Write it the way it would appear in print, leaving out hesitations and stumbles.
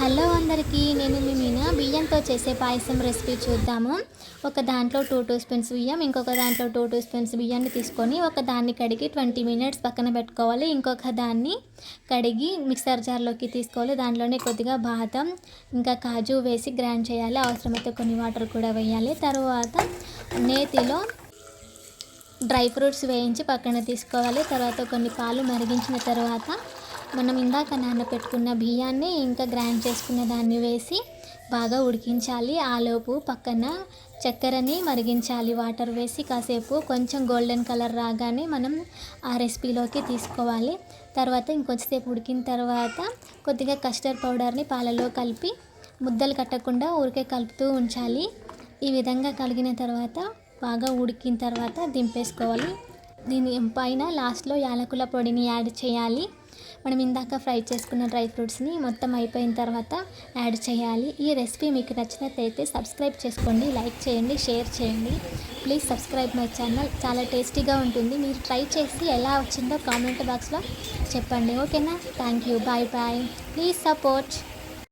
Hello అందరికీ, నేను మీ మీనా. బియ్యంతో చేసే పాయసం రెసిపీ చూద్దాము. ఒక దాంట్లో 2 స్పూన్స్ బియ్యం, ఇంకొక దాంట్లో 2 స్పూన్స్ బియ్యాన్ని తీసుకొని ఒక దాన్ని కడిగి 20 మినిట్స్ పక్కన పెట్టుకోవాలి. ఇంకొక దాన్ని కడిగి మిక్సర్ జార్లోకి తీసుకోవాలి. దాంట్లోనే కొద్దిగా బాదం ఇంకా కాజు వేసి గ్రైండ్ చేయాలి. అవసరమైతే కొన్ని వాటర్ కూడా వేయాలి. తర్వాత నేతిలో డ్రై ఫ్రూట్స్ వేయించి పక్కన తీసుకోవాలి. తర్వాత కొన్ని పాలు మరిగించిన తర్వాత మనం ఇందాక నానబెట్టుకున్న బియ్యాన్ని ఇంకా గ్రైండ్ చేసుకున్న దాన్ని వేసి బాగా ఉడికించాలి. ఆలోపు పక్కన చక్కెరని మరిగించాలి. వాటర్ వేసి కాసేపు కొంచెం గోల్డెన్ కలర్ రాగానే మనం ఆ రెసిపీలోకి తీసుకోవాలి. తర్వాత ఇంకొంచెంసేపు ఉడికిన తర్వాత కొద్దిగా కస్టర్డ్ పౌడర్ని పాలలో కలిపి ముద్దలు కట్టకుండా ఊరికే కలుపుతూ ఉంచాలి. ఈ విధంగా కలిగిన తర్వాత బాగా ఉడికిన తర్వాత దింపేసుకోవాలి. దీని పైన లాస్ట్లో యాలకుల పొడిని యాడ్ చేయాలి. మనం ఇందాక ఫ్రై చేసుకున్న డ్రై ఫ్రూట్స్ని మొత్తం అయిపోయిన తర్వాత యాడ్ చేయాలి. ఈ రెసిపీ మీకు నచ్చినట్లయితే సబ్స్క్రైబ్ చేసుకోండి, లైక్ చేయండి, షేర్ చేయండి. Please subscribe my channel. చాలా టేస్టీగా ఉంటుంది. మీరు ట్రై చేసి ఎలా వచ్చిందో కామెంట్ బాక్స్లో చెప్పండి. ఓకేనా? Thank you. Bye bye. Please support.